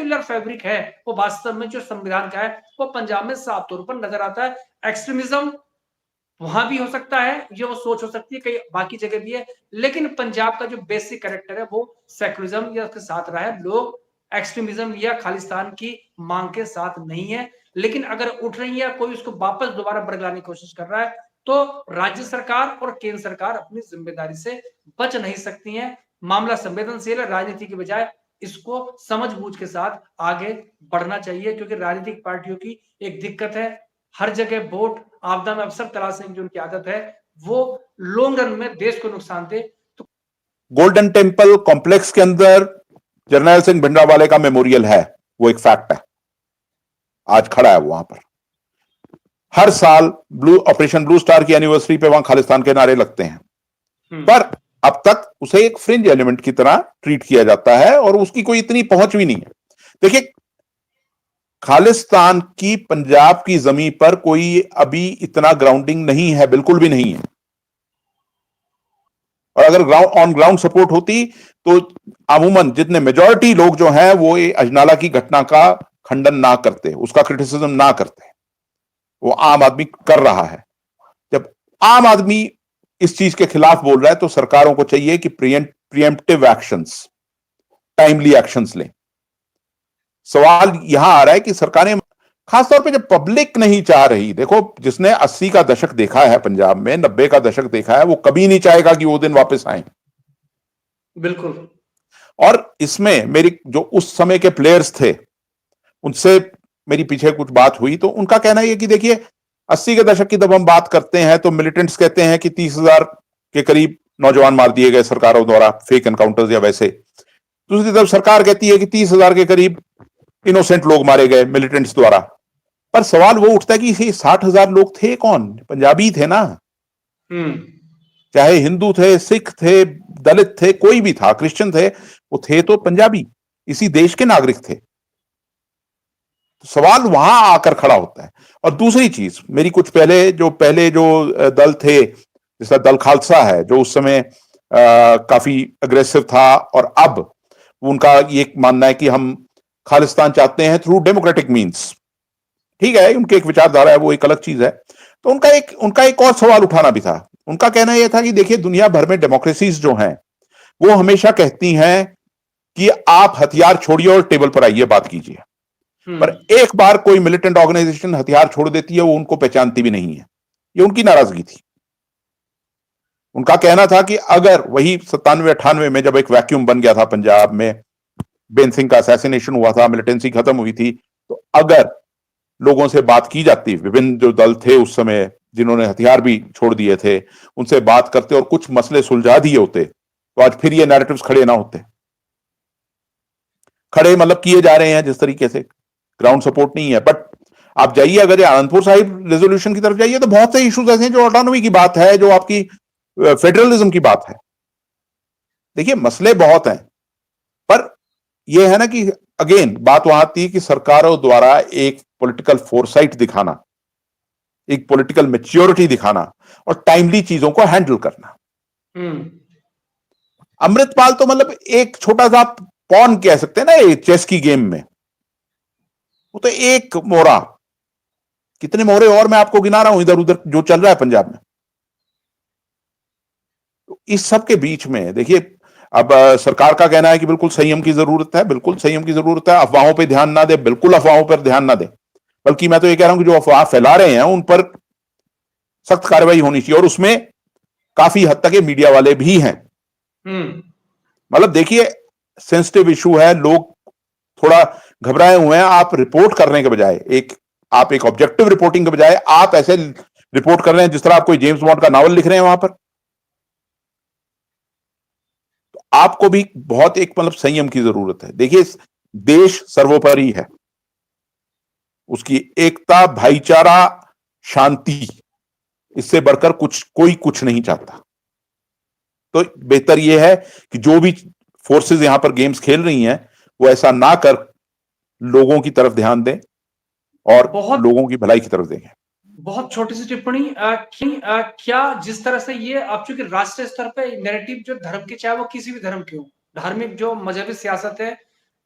Secular fabric है वो वास्तव में जो संविधान का है वो पंजाब में साफ तौर पर नजर आता है। एक्सट्रीमिज्म वहां भी हो सकता है, ये वो सोच हो सकती है, कई बाकी जगह भी है, लेकिन पंजाब का जो बेसिक कैरेक्टर है वो सेक्युलरिज्म या उसके साथ रहा है। लोग एक्सट्रीमिज्म या खालिस्तान की मांग के साथ नहीं है, लेकिन अगर उठ रही है कोई उसको वापस दोबारा बरगलाने की कोशिश कर रहा है तो राज्य सरकार और केंद्र सरकार अपनी जिम्मेदारी से बच नहीं सकती है। मामला संवेदनशील है, राजनीति की बजाय इसको समझ-बूझ के साथ आगे बढ़ना चाहिए, क्योंकि राजनीतिक पार्टियों की एक दिक्कत है, हर जगह वोट, आपदा में अवसर तलाशने की जो उनकी आदत है वो लॉन्ग रन में देश को नुकसान दे। तो गोल्डन टेम्पल कॉम्प्लेक्स के अंदर जर्नैल सिंह भिंडरावाले का मेमोरियल है, वो एक फैक्ट है, आज खड़ा है वहां पर। हर साल ऑपरेशन ब्लू स्टार की एनिवर्सरी पे वहां खालिस्तान के नारे लगते हैं, पर अब तक उसे एक फ्रिंज एलिमेंट की तरह ट्रीट किया जाता है और उसकी कोई इतनी पहुंच भी नहीं है। देखिए, खालिस्तान की पंजाब की जमीन पर कोई अभी इतना ग्राउंडिंग नहीं है, बिल्कुल भी नहीं है। और अगर ऑन ग्राउंड सपोर्ट होती तो अमूमन जितने मेजॉरिटी लोग जो हैं वो ये अजनाला की घटना का खंडन ना करते, उसका क्रिटिसिज्म ना करते। वो आम आदमी कर रहा है। जब आम आदमी इस चीज के खिलाफ बोल रहा है तो सरकारों को चाहिए कि प्रिएम्प्टिव एक्शंस, टाइमली एक्शंस लें। सवाल यहां आ रहा है कि सरकारें, खासतौर पे जब पब्लिक नहीं चाह रही, देखो जिसने 80 का दशक देखा है पंजाब में, 90 का दशक देखा है, वो कभी नहीं चाहेगा कि वो दिन वापस आए। बिल्कुल। और इसमें मेरी जो उस समय के प्लेयर्स थे उनसे मेरी पीछे कुछ बात हुई तो उनका कहना यह कि देखिए 80 के दशक की जब हम बात करते हैं तो मिलिटेंट्स कहते हैं कि 30,000 के करीब नौजवान मार दिए गए सरकारों द्वारा, फेक एनकाउंटर्स या वैसे। दूसरी तरफ सरकार कहती है कि 30,000 के करीब इनोसेंट लोग मारे गए मिलिटेंट्स द्वारा। पर सवाल वो उठता है कि ये 60,000 लोग थे कौन? पंजाबी थे ना, चाहे हिंदू थे, सिख थे, दलित थे, कोई भी था, क्रिश्चियन थे, वो थे तो पंजाबी, इसी देश के नागरिक थे। तो सवाल वहां आकर खड़ा होता है। और दूसरी चीज, मेरी कुछ पहले जो दल थे, जैसा दल खालसा है जो उस समय काफी अग्रेसिव था, और अब उनका ये मानना है कि हम खालिस्तान चाहते हैं थ्रू डेमोक्रेटिक मीन्स। ठीक है, उनकी एक विचारधारा है, वो एक अलग चीज है। तो उनका एक और सवाल उठाना भी था। उनका कहना यह था कि देखिए दुनिया भर में डेमोक्रेसीज जो हैं वो हमेशा कहती हैं कि आप हथियार छोड़िए और टेबल पर आइए, बात कीजिए। पर एक बार कोई मिलिटेंट ऑर्गेनाइजेशन हथियार छोड़ देती है, वो उनको पहचानती भी नहीं है। ये उनकी नाराजगी थी। उनका कहना था कि अगर वही 97-98 में जब एक वैक्यूम बन गया था पंजाब में, बेन सिंह का असैसिनेशन हुआ था, मिलिटेंसी खत्म हुई थी, तो अगर लोगों से बात की जाती, विभिन्न जो दल थे उस समय जिन्होंने हथियार भी छोड़ दिए थे, उनसे बात करते और कुछ मसले सुलझा दिए होते, तो आज फिर ये नैरेटिव्स खड़े ना होते। खड़े मतलब किए जा रहे हैं जिस तरीके से, ग्राउंड सपोर्ट नहीं है। बट आप जाइए, अगर आनंदपुर साहिब रेजोल्यूशन की तरफ जाइए तो बहुत से इश्यूज ऐसे हैं जो ऑटोनॉमी की बात है, जो आपकी फेडरलिज्म की बात है। देखिए मसले बहुत हैं, पर यह है ना कि अगेन बात वहां आती है कि सरकारों द्वारा एक पॉलिटिकल फोरसाइट दिखाना, एक पॉलिटिकल मैच्योरिटी दिखाना और टाइमली चीजों को हैंडल करना। अमृतपाल तो मतलब एक छोटा सा पॉन कह सकते हैं ना चेस की गेम में, वो तो एक मोहरा, कितने मोहरे और मैं आपको गिना रहा हूं इधर उधर जो चल रहा है पंजाब में। तो इस सब के बीच में देखिए, अब सरकार का कहना है कि बिल्कुल संयम की जरूरत है, बिल्कुल संयम की जरूरत है, अफवाहों पर ध्यान ना दे, बिल्कुल अफवाहों पर ध्यान ना दे, बल्कि मैं तो ये कह रहा हूं कि जो अफवाह फैला रहे हैं उन पर सख्त कार्रवाई होनी चाहिए, और उसमें काफी हद तक ये मीडिया वाले भी हैं। मतलब देखिए सेंसिटिव इशू है, लोग थोड़ा घबराए हुए हैं। आप रिपोर्ट करने के बजाय आप एक ऑब्जेक्टिव रिपोर्टिंग के बजाय आप ऐसे रिपोर्ट कर रहे हैं जिस तरह आप कोई जेम्स बॉन्ड का नावल लिख रहे हैं वहां पर। तो आपको भी बहुत एक मतलब संयम की जरूरत है। देखिए देश सर्वोपरि है, उसकी एकता, भाईचारा, शांति, इससे बढ़कर कोई कुछ नहीं चाहता। तो बेहतर यह है कि जो भी फोर्सेस यहां पर गेम्स खेल रही हैं वो ऐसा ना कर लोगों की तरफ ध्यान दें और लोगों की भलाई की तरफ देखें। बहुत छोटी सी टिप्पणी, क्या जिस तरह से ये अब चूंकि राष्ट्रीय स्तर पे नैरेटिव जो धर्म के, चाहे वो किसी भी धर्म के हो, धार्मिक जो मजहबी सियासत है,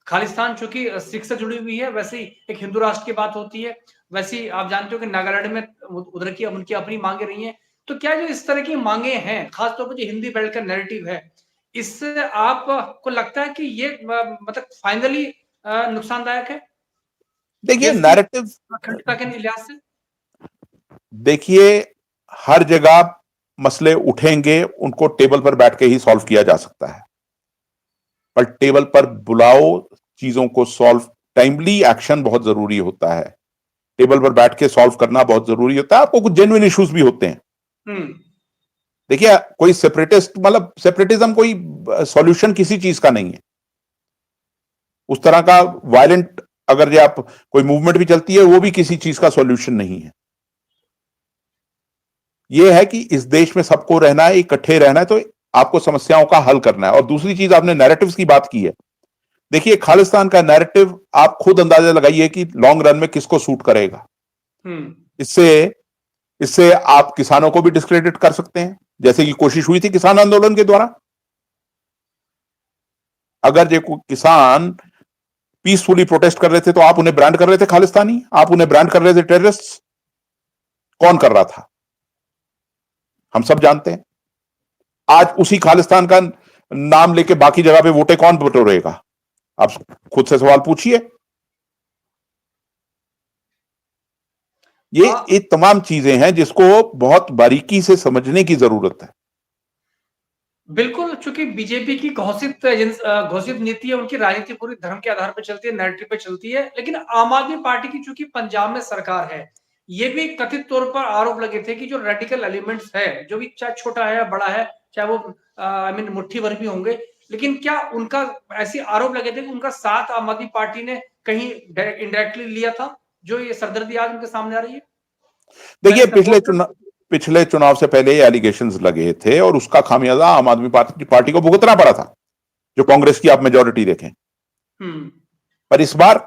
खालिस्तान चूंकि सिख से जुड़ी हुई है, वैसे ही एक हिंदू राष्ट्र की बात होती है। वैसे ही आप जानते हो कि नागालैंड में उधर की उनकी अपनी मांगे रही हैं। तो क्या जो इस तरह की मांगे हैं, खासतौर पर जो हिंदी बेल्ट का नैरेटिव है, इससे आपको लगता है कि ये मतलब फाइनली नुकसानदायक है देखिए देश की नैरेटिव, अखंडता के लिहाज से? देखिए हर जगह मसले उठेंगे, उनको टेबल पर बैठ के ही सॉल्व किया जा सकता है, पर टेबल पर बुलाओ, चीजों को सॉल्व, टाइमली एक्शन बहुत जरूरी होता है, टेबल पर बैठ के सॉल्व करना बहुत जरूरी होता है। आपको कुछ जेन्युइन इश्यूज भी होते हैं। देखिए कोई सेपरेटिस्ट, मतलब सेपरेटिज्म कोई सॉल्यूशन किसी चीज का नहीं है। उस तरह का वायलेंट अगर जो आप कोई मूवमेंट भी चलती है, वो भी किसी चीज का सॉल्यूशन नहीं है। यह है कि इस देश में सबको रहना है, इकट्ठे रहना है, तो आपको समस्याओं का हल करना है। और दूसरी चीज, आपने नैरेटिव्स की बात की है। देखिए खालिस्तान का नैरेटिव आप खुद अंदाजा लगाइए कि लॉन्ग रन में किसको सूट करेगा। इससे इससे आप किसानों को भी डिस्क्रेडिट कर सकते हैं, जैसे कि कोशिश हुई थी किसान आंदोलन के द्वारा। अगर जो किसान पीसफुली प्रोटेस्ट कर रहे थे तो आप उन्हें ब्रांड कर रहे थे खालिस्तानी, आप उन्हें ब्रांड कर रहे थे टेररिस्ट। कौन कर रहा था हम सब जानते हैं। आज उसी खालिस्तान का नाम लेके बाकी जगह पे वोटें कौन बटोरेगा, आप खुद से सवाल पूछिए। ये तमाम चीजें हैं जिसको बहुत बारीकी से समझने की जरूरत है। बिल्कुल, चूंकि बीजेपी की घोषित नीति है, उनकी राजनीति पूरी धर्म के आधार पर चलती है, नैरेटिव पे चलती है। लेकिन आम आदमी पार्टी की चूंकि पंजाब में सरकार है, ये भी कथित तौर पर आरोप लगे थे कि जो रेडिकल एलिमेंट्स है, जो भी चाहे छोटा है या बड़ा है, चाहे वो आई मीन मुट्ठी भर भी होंगे, लेकिन क्या उनका ऐसे आरोप लगे थे कि उनका साथ आम आदमी पार्टी ने कहीं इनडायरेक्टली लिया था, जो ये सरदर्दी आज उनके सामने आ रही है? देखिए पिछले चुनाव से पहले एलिगेशंस लगे थे और उसका खामियाजा आम आदमी पार्टी को भुगतना पड़ा था, जो कांग्रेस की आप मेजोरिटी देखें। पर इस बार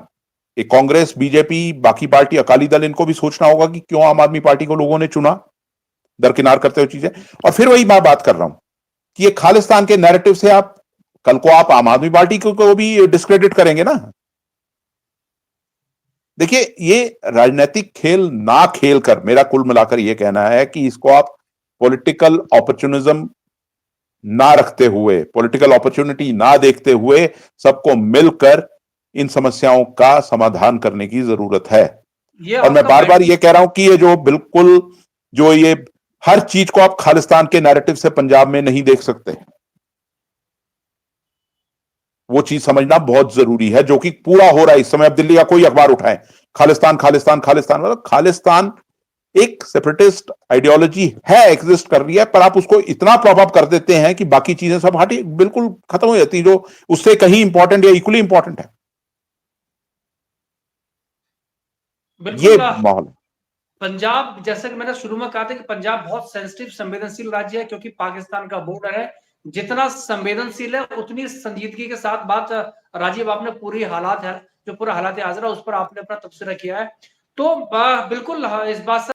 कांग्रेस, बीजेपी, बाकी पार्टी, अकाली दल, इनको भी सोचना होगा कि क्यों आम आदमी पार्टी को लोगों ने चुना, दरकिनार करते हुए चीजें। और फिर वही मैं बात कर रहा हूं कि ये खालिस्तान के नैरेटिव से आप कल को आप आम आदमी पार्टी को भी डिस्क्रेडिट करेंगे ना। देखिए ये राजनीतिक खेल ना खेल कर, मेरा कुल मिलाकर यह कहना है कि इसको आप पॉलिटिकल अपॉर्चुनिज्म ना रखते हुए, पॉलिटिकल अपॉर्चुनिटी ना देखते हुए, सबको मिलकर इन समस्याओं का समाधान करने की जरूरत है। और मैं बार बार ये कह रहा हूं कि ये जो ये हर चीज को आप खालिस्तान के नैरेटिव से पंजाब में नहीं देख सकते, वो चीज समझना बहुत जरूरी है, जो कि पूरा हो रहा है इस समय। अब दिल्ली का कोई अखबार उठाएं, खालिस्तान खालिस्तान खालिस्तान, मतलब खालिस्तान एक सेपरेटिस्ट आइडियोलॉजी है, एग्जिस्ट कर रही है, पर आप उसको इतना प्रॉप अप कर देते हैं कि बाकी चीजें सब हटी बिल्कुल खत्म हो जाती है, जो उससे कहीं इंपॉर्टेंट या इक्वली इंपॉर्टेंट है। ये माहौल। पंजाब, जैसे कि मैंने शुरू में कहा था कि पंजाब बहुत सेंसिटिव, संवेदनशील राज्य है, क्योंकि पाकिस्तान का बॉर्डर है। जितना संवेदनशील है, उतनी संजीदगी के साथ बात, राजीव आपने पूरी हालात है, जो पूरा हालात हाजिर है उस पर आपने अपना तबसरा किया है। तो बिल्कुल इस बात से